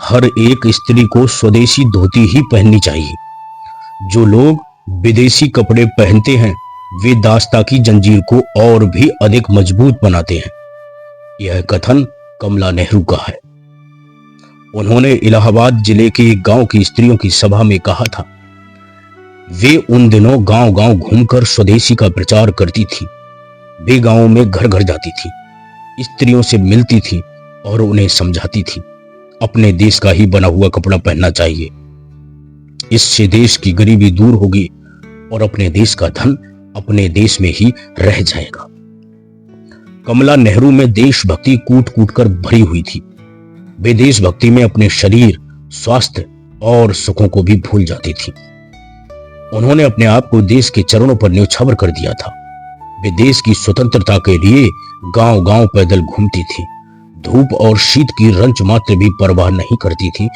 हर एक स्त्री को स्वदेशी धोती ही पहननी चाहिए। जो लोग विदेशी कपड़े पहनते हैं वे दास्ता की जंजीर को और भी अधिक मजबूत बनाते हैं। यह कथन कमला नेहरू का है। उन्होंने इलाहाबाद जिले के एक गांव की स्त्रियों की सभा में कहा था। वे उन दिनों गांव-गांव घूमकर स्वदेशी का प्रचार करती थी। वे गांवों में घर घर जाती थी, स्त्रियों से मिलती थी और उन्हें समझाती थी अपने देश का ही बना हुआ कपड़ा पहनना चाहिए। इससे देश की गरीबी दूर होगी और अपने देश का धन अपने देश में ही रह जाएगा। कमला नेहरू में देशभक्ति कूट कूट कर भरी हुई थी। वे देशभक्ति में अपने शरीर, स्वास्थ्य और सुखों को भी भूल जाती थी। उन्होंने अपने आप को देश के चरणों पर न्यौछावर कर दिया था। वे देश की स्वतंत्रता के लिए गांव-गांव पैदल घूमती थी। धूप और शीत की रंच मात्र भी परवाह नहीं करती थी।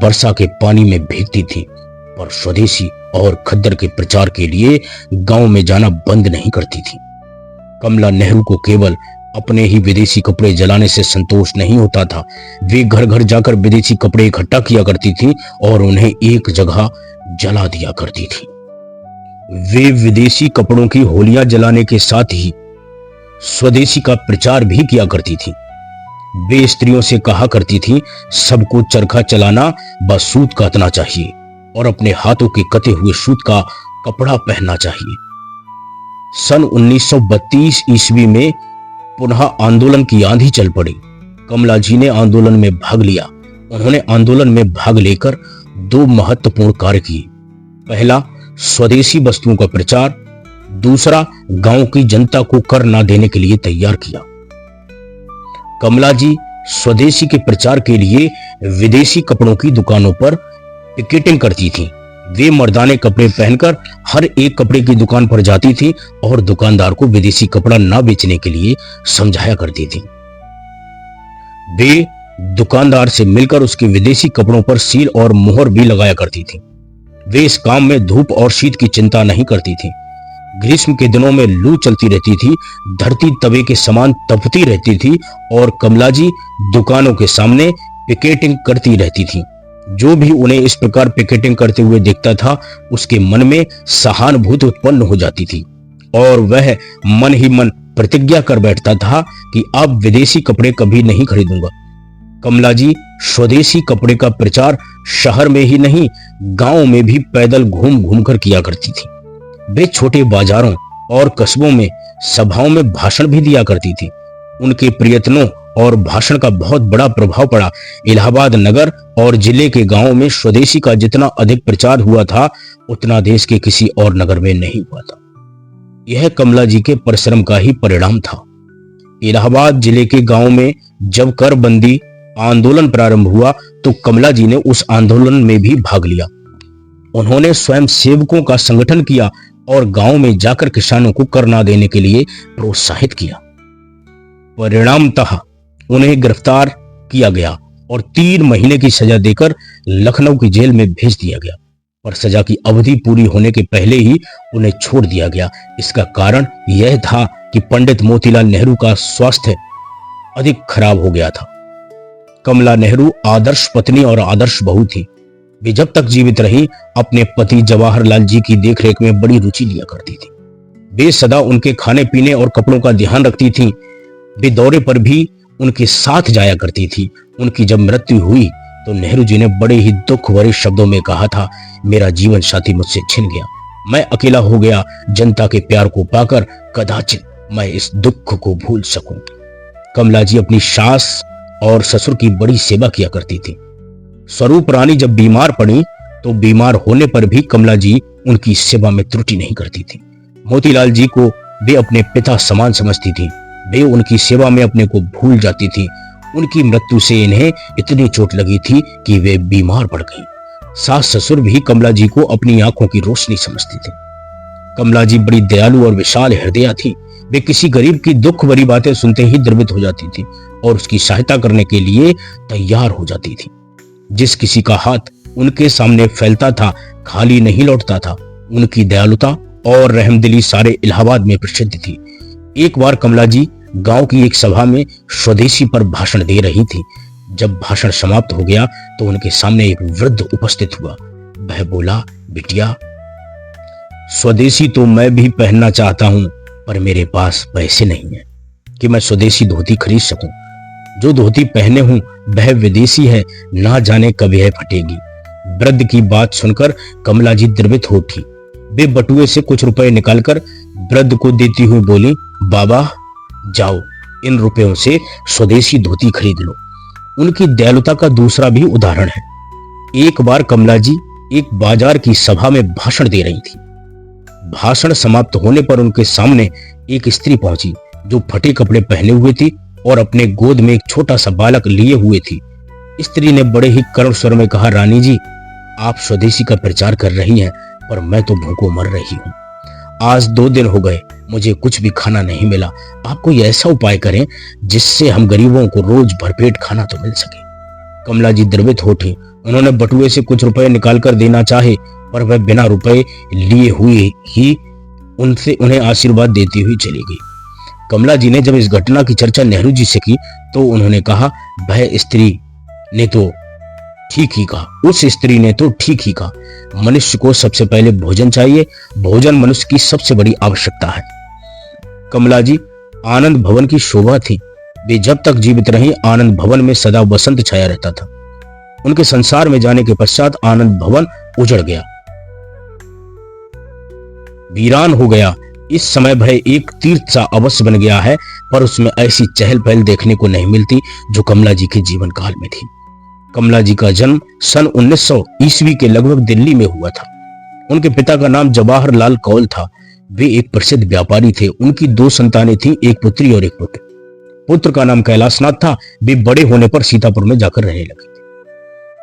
वर्षा के पानी में भीगती थी, पर स्वदेशी और खद्दर के प्रचार के लिए गांव में जाना बंद नहीं करती थी। कमला नेहरू को केवल अपने ही विदेशी कपड़े जलाने से संतोष नहीं होता था। वे घर घर जाकर विदेशी कपड़े इकट्ठा किया करती थी और उन्हें एक जगह जला दिया करती थी। वे विदेशी कपड़ों की होलियां जलाने के साथ ही स्वदेशी का प्रचार भी किया करती थी। वे स्त्रियों से कहा करती थी, सबको चरखा चलाना व सूत काटना चाहिए और अपने हाथों के कते हुए सूत का कपड़ा पहनना चाहिए। सन 1932 ईस्वी में पुनः आंदोलन की आंधी चल पड़ी। कमला जी ने आंदोलन में भाग लिया। उन्होंने आंदोलन में भाग लेकर दो महत्वपूर्ण कार्य किए। पहला, स्वदेशी वस्तुओं का प्रचार। दूसरा, गांव की जनता को कर ना देने के लिए तैयार किया। कमला जी स्वदेशी के प्रचार के लिए विदेशी कपड़ों की दुकानों पर पिकेटिंग करती थी। वे मर्दाने कपड़े पहनकर हर एक कपड़े की दुकान पर जाती थी और दुकानदार को विदेशी कपड़ा ना बेचने के लिए समझाया करती थी। वे दुकानदार से मिलकर उसके विदेशी कपड़ों पर सील और मुहर भी लगाया करती थी। वे इस काम में धूप और शीत की चिंता नहीं करती थी। ग्रीष्म के दिनों में लू चलती रहती थी, धरती तवे के समान तपती रहती थी और कमला जी दुकानों के सामने पिकेटिंग करती रहती थी। जो भी उन्हें इस प्रकार पिकेटिंग करते हुए देखता था, उसके मन में सहानुभूति उत्पन्न हो जाती थी और वह मन ही मन प्रतिज्ञा कर बैठता था कि अब विदेशी कपड़े कभी नहीं खरीदूंगा। कमला जी स्वदेशी कपड़े का प्रचार शहर में ही नहीं, गांव में भी पैदल घूम घूम कर किया करती थी। वे छोटे बाजारों और कस्बों में सभाओं में भाषण भी दिया करती थी। उनके प्रयत्नों और भाषण का बहुत बड़ा प्रभाव पड़ा। इलाहाबाद नगर और जिले के गांवों में स्वदेशी का जितना अधिक प्रचार हुआ था, उतना देश के किसी और नगर में नहीं हुआ था। यह कमला जी के परिश्रम का ही परिणाम था। इलाहाबाद जिले के गांव में जब कर बंदी आंदोलन प्रारंभ हुआ तो कमला जी ने उस आंदोलन में भी भाग लिया। उन्होंने स्वयं सेवकों का संगठन किया और गांव में जाकर किसानों को कर ना देने के लिए प्रोत्साहित किया। परिणामतः उन्हें गिरफ्तार किया गया और 3 महीने की सजा देकर लखनऊ की जेल में भेज दिया गया, पर सजा की अवधि पूरी होने के पहले ही उन्हें छोड़ दिया गया। इसका कारण यह था कि पंडित मोतीलाल नेहरू का स्वास्थ्य अधिक खराब हो गया था। कमला नेहरू आदर्श पत्नी और आदर्श बहू थी। वे जब तक जीवित रही अपने पति जवाहरलाल जी की देखरेख में बड़ी रुचि लिया करती थी। वे सदा उनके खाने पीने और कपड़ों का ध्यान रखती थीं। वे दौरे पर भी उनके साथ जाया करती थी। उनकी जब मृत्यु हुई तो नेहरू जी ने बड़े ही दुख भरे शब्दों में कहा था, मेरा जीवन साथी मुझसे छिन गया, मैं अकेला हो गया। जनता के प्यार को पाकर कदाचित मैं इस दुख को भूल सकूं। कमला जी अपनी सास और ससुर की बड़ी सेवा किया करती थी। स्वरूप रानी जब बीमार पड़ी तो बीमार होने पर भी कमला जी उनकी सेवा में त्रुटि नहीं करती थी। मोतीलाल जी को वे अपने पिता समान समझती थी। वे उनकी सेवा में अपने को भूल जाती थी। उनकी मृत्यु से इन्हें इतनी चोट लगी थी कि वे बीमार पड़ गईं। सास ससुर भी कमला जी को अपनी आंखों की रोशनी समझती थी। कमला जी बड़ी दयालु और विशाल हृदया थी। वे किसी गरीब की दुख भरी बातें सुनते ही द्रवित हो जाती थी और उसकी सहायता करने के लिए तैयार हो जाती थी। जिस किसी का हाथ उनके सामने फैलता था, खाली नहीं लौटता था। उनकी दयालुता और रहमदिली सारे इलाहाबाद में प्रसिद्ध थी। एक बार कमला जी गांव की एक सभा में स्वदेशी पर भाषण दे रही थी। जब भाषण समाप्त हो गया तो उनके सामने एक वृद्ध उपस्थित हुआ। वह बोला, बिटिया, स्वदेशी तो मैं भी पहनना चाहता हूं, पर मेरे पास पैसे नहीं है कि मैं स्वदेशी धोती खरीद सकूं। जो धोती पहने हूं वह विदेशी है, ना जाने कब यह फटेगी। वृद्ध की बात सुनकर कमला जी द्रवित हो उठी। वे बटुए से कुछ रुपए निकालकर वृद्ध को देती हुई बोली, बाबा जाओ, इन रुपयों से स्वदेशी धोती खरीद लो। उनकी दयालुता का दूसरा भी उदाहरण है। एक बार कमला जी एक बाजार की सभा में भाषण दे रही थी। भाषण समाप्त होने पर उनके सामने एक स्त्री पहुंची जो फटे कपड़े पहने हुए थी और अपने गोद में एक छोटा सा बालक लिए हुए थी। स्त्री ने बड़े ही करुण स्वर में कहा, रानी जी, आप स्वदेशी का प्रचार कर रही हैं, पर मैं तो भूखों मर रही हूं। आज 2 दिन हो गए, मुझे कुछ भी खाना नहीं मिला। आप कोई ऐसा उपाय करें जिससे हम गरीबों को रोज भरपेट खाना तो मिल सके। कमला जी द्रवित हो उठी। उन्होंने बटुए से कुछ रुपए निकालकर देना चाहे, पर वह बिना रुपए लिए हुए ही उन्हें आशीर्वाद देती हुई चली गई। कमला जी ने जब इस घटना की चर्चा नेहरू जी से की तो उन्होंने कहा, वह स्त्री ने तो ठीक ही कहा, उस स्त्री ने तो ठीक ही कहा। मनुष्य को सबसे पहले भोजन चाहिए। भोजन मनुष्य की सबसे बड़ी आवश्यकता है। कमला जी आनंद भवन की शोभा थी। वे जब तक जीवित रहीं, आनंद भवन में सदा वसंत छाया रहता था। उनके संसार में जाने के पश्चात आनंद भवन उजड़ गया, वीरान हो गया। इस समय वह एक तीर्थ सा अवश्य बन गया है, पर उसमें ऐसी चहल पहल देखने को नहीं मिलती जो कमला जी के जीवन काल में थी। कमला जी का जन्म सन 1900 ईस्वी के लगभग दिल्ली में हुआ था। उनके पिता का नाम जवाहर लाल कौल था। वे एक प्रसिद्ध व्यापारी थे। उनकी 2 संतानें थीं, एक पुत्री और एक पुत्र। पुत्र का नाम कैलाशनाथ था। वे बड़े होने पर सीतापुर में जाकर रहने लगे थे।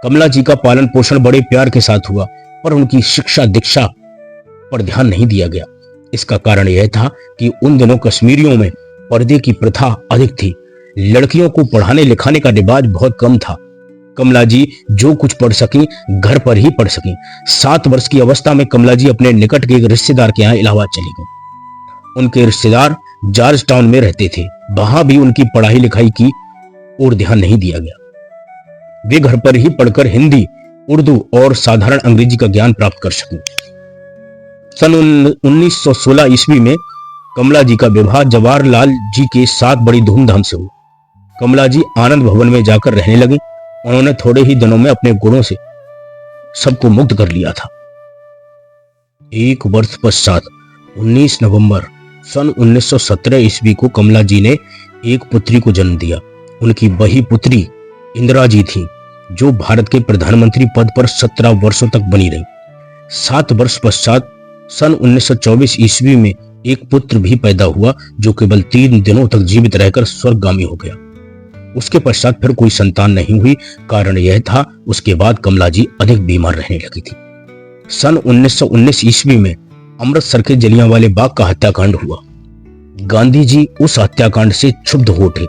कमला जी का पालन पोषण बड़े प्यार के साथ हुआ, पर उनकी शिक्षा दीक्षा पर ध्यान नहीं दिया गया। इसका कारण यह था कि उन दिनों कश्मीरियों में पर्दे की प्रथा अधिक थी। लड़कियों को पढ़ाने लिखाने का रिवाज बहुत कम था। कमला जी जो कुछ पढ़ सकी घर पर ही पढ़ सकी। 7 वर्ष की अवस्था में कमला जी अपने निकट के एक रिश्तेदार के यहाँ इलाहाबाद चली गई। उनके रिश्तेदार जॉर्ज टाउन में रहते थे। वहां भी उनकी पढ़ाई लिखाई की ओर ध्यान नहीं दिया गया। वे घर पर ही पढ़कर हिंदी, उर्दू और साधारण अंग्रेजी का ज्ञान प्राप्त कर सकी। सन 1916 ईस्वी में कमला जी का विवाह जवाहरलाल जी के साथ बड़ी धूमधाम से हुआ। कमला जी आनंद भवन में जाकर रहने लगी। उन्होंने थोड़े ही दिनों में अपने गुणों से सबको मुग्ध कर लिया था। 1 वर्ष पश्चात 19 नवंबर सन 1917 ईस्वी को कमला जी ने एक पुत्री को जन्म दिया। उनकी वही पुत्री इंदिरा जी थी जो भारत के प्रधानमंत्री पद पर 17 वर्षों तक बनी रही। 7 वर्ष पश्चात सन 1924 ईस्वी में एक पुत्र भी पैदा हुआ जो केवल 3 दिनों तक जीवित रहकर स्वर्गगामी हो गया। उसके पश्चात फिर कोई संतान नहीं हुई। कारण यह था उसके बाद कमला जी अधिक बीमार रहने लगी थी। सन 1919 ईस्वी में अमृतसर के जलियांवाले बाग का हत्याकांड हुआ। गांधी जी उस हत्याकांड से क्षुब्ध हो उठे।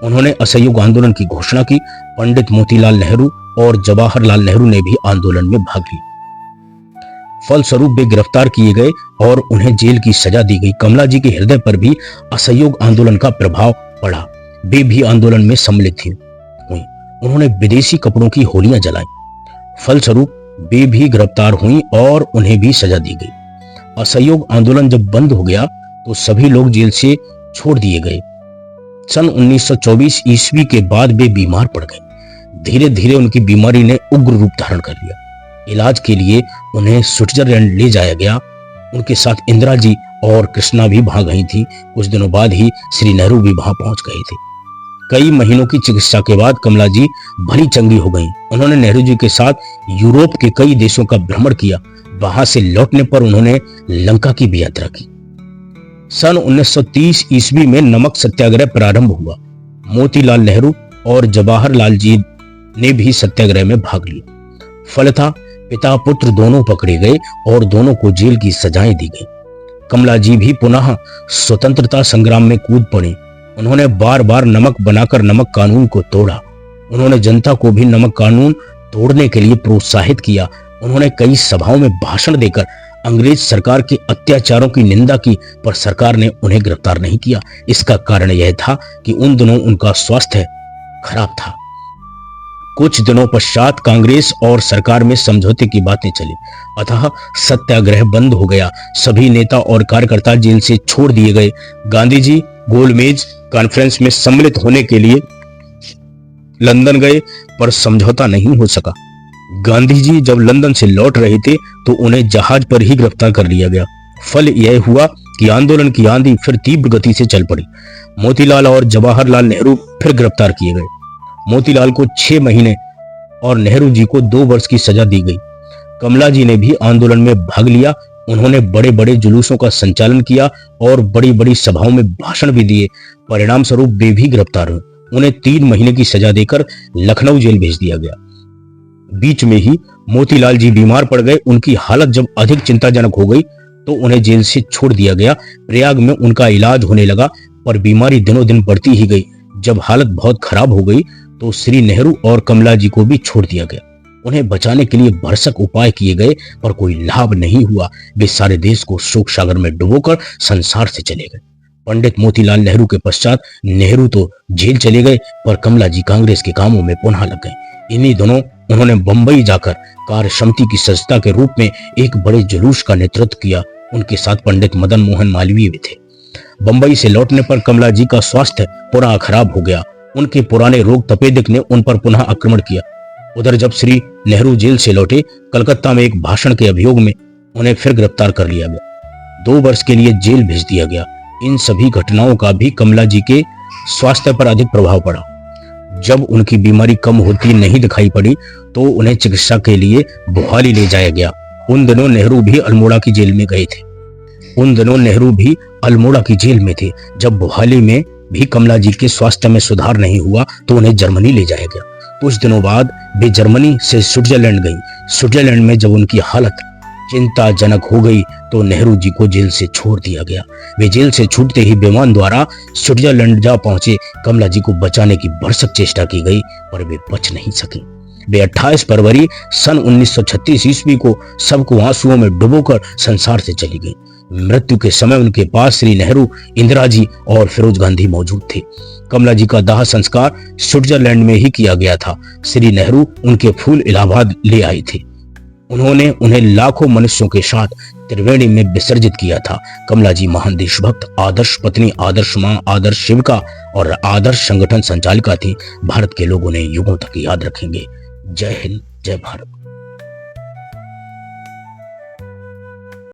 उन्होंने असहयोग आंदोलन की घोषणा की। पंडित मोतीलाल नेहरू और जवाहरलाल नेहरू ने भी आंदोलन में भाग लिया। फलस्वरूप वे गिरफ्तार किए गए और उन्हें जेल की सजा दी गई। कमला जी के हृदय पर भी असहयोग आंदोलन का प्रभाव पड़ा। वे भी आंदोलन में सम्मिलित थी। उन्होंने विदेशी कपड़ों की होलियां जलाई। फलस्वरूप वे भी गिरफ्तार हुई और उन्हें भी सजा दी गई। असहयोग आंदोलन जब बंद हो गया तो सभी लोग जेल से छोड़ दिए गए। सन 1924 ईस्वी के बाद वे बीमार पड़ गए। धीरे धीरे उनकी बीमारी ने उग्र रूप धारण कर लिया। इलाज के लिए उन्हें स्विट्जरलैंड ले जाया गया। उनके साथ इंदिरा जी और कृष्णा भी वहां गई थी। कुछ दिनों बाद ही श्री नेहरू भी वहां पहुंच गए थे। कई महीनों की चिकित्सा के बाद कमला जी भली चंगी हो गईं। उन्होंने नेहरू जी के साथ यूरोप के कई देशों का भ्रमण किया। वहां से लौटने पर उन्होंने लंका की भी यात्रा की। सन 1930 ईस्वी में नमक सत्याग्रह प्रारंभ हुआ। मोतीलाल नेहरू और जवाहरलाल जी ने भी सत्याग्रह में भाग लिया। फलतः पिता पुत्र दोनों पकड़े गए और दोनों को जेल की सजाएं दी गई। कमला जी भी पुनः स्वतंत्रता संग्राम में कूद पड़ी। उन्होंने बार बार नमक बनाकर नमक कानून को तोड़ा। उन्होंने जनता को भी नमक कानून तोड़ने के लिए प्रोत्साहित किया। उन्होंने कई सभाओं में भाषण देकर अंग्रेज सरकार के अत्याचारों की निंदा की, पर सरकार ने उन्हें गिरफ्तार नहीं किया। इसका कारण यह था कि उन दिनों उनका स्वास्थ्य खराब था। कुछ दिनों पश्चात कांग्रेस और सरकार में समझौते की बातें चली, अतः सत्याग्रह बंद हो गया। सभी नेता और कार्यकर्ता जेल से छोड़ दिए गए। गांधी जी गोलमेज कॉन्फ्रेंस में सम्मिलित होने के लिए लंदन गए, पर समझौता नहीं हो सका। गांधी जी जब लंदन से लौट रहे थे तो उन्हें जहाज पर ही गिरफ्तार कर लिया गया। फल यह हुआ कि आंदोलन की आंधी फिर तीव्र गति से चल पड़ी। मोतीलाल और जवाहरलाल नेहरू फिर गिरफ्तार किए गए। मोतीलाल को 6 महीने और नेहरू जी को 2 वर्ष की सजा दी गई। कमला जी ने भी आंदोलन में भाग लिया। उन्होंने बड़े बड़े जुलूसों का संचालन किया और बड़ी बड़ी सभाओं में भाषण भी दिए। परिणाम स्वरूप वे भी गिरफ्तार हुए। उन्हें 3 महीने की सजा देकर लखनऊ जेल भेज दिया गया। बीच में ही मोतीलाल जी बीमार पड़ गए। उनकी हालत जब अधिक चिंताजनक हो गई तो उन्हें जेल से छोड़ दिया गया। प्रयाग में उनका इलाज होने लगा, पर बीमारी दिनों दिन बढ़ती ही गई। जब हालत बहुत खराब हो गई तो श्री नेहरू और कमला जी को भी छोड़ दिया गया। उन्हें बचाने के लिए भरसक उपाय किए गए, पर कोई लाभ नहीं हुआ। वे सारे देश को शोक सागर में डुबोकर संसार से चले गए। पंडित मोतीलाल नेहरू के पश्चात नेहरू तो जेल चले गए, पर कमला जी कांग्रेस के कामों में पुनः लग गए। इन्हीं दिनों उन्होंने बंबई जाकर कार्य समिति की सदस्यता के रूप में एक बड़े जुलूस का नेतृत्व किया। उनके साथ पंडित मदन मोहन मालवीय भी थे। बंबई से लौटने पर कमला जी का स्वास्थ्य पूरा खराब हो गया। उनके पुराने रोग तपेदिक ने उन पर पुनः आक्रमण किया। उधर जब श्री नेहरू जेल से लौटे, कलकत्ता में एक भाषण के अभियोग में उन्हें फिर गिरफ्तार कर लिया गया। 2 वर्ष के लिए जेल भेज दिया गया। इन सभी घटनाओं का भी कमला जी के स्वास्थ्य पर अधिक प्रभाव पड़ा। जब उनकी बीमारी कम होती नहीं दिखाई पड़ी तो उन्हें चिकित्सा के लिए भोपाली ले जाया गया। उन दिनों नेहरू भी अल्मोड़ा की जेल में गए थे। जब भोपाली में भी कमला जी के स्वास्थ्य में सुधार नहीं हुआ तो उन्हें जर्मनी ले जाया गया। कुछ दिनों बाद वे जर्मनी से स्विट्जरलैंड गई। स्विट्जरलैंड में जब उनकी हालत चिंताजनक हो गई तो नेहरू जी को जेल से छोड़ दिया गया। वे जेल से छूटते ही विमान द्वारा स्विट्जरलैंड जा पहुंचे। कमला जी को बचाने की भरसक चेष्टा की गई, पर वे बच नहीं सके। वे 28 फरवरी सन 1936 ईस्वी को सबको आंसुओं में डुबोकर संसार से चली गई। मृत्यु के समय उनके पास श्री नेहरू, इंदिरा जी और फिरोज गांधी मौजूद थे। कमला जी का दाह संस्कार स्विट्जरलैंड में ही किया गया था। श्री नेहरू उनके फूल इलाहाबाद ले आए थे। उन्होंने उन्हें लाखों मनुष्यों के साथ त्रिवेणी में विसर्जित किया था। कमला जी महान देशभक्त, आदर्श पत्नी, आदर्श मां, आदर्श सेविका और आदर्श संगठन संचालिका थी। भारत के लोग उन्हें युगों तक याद रखेंगे। जय हिंद, जय भारत।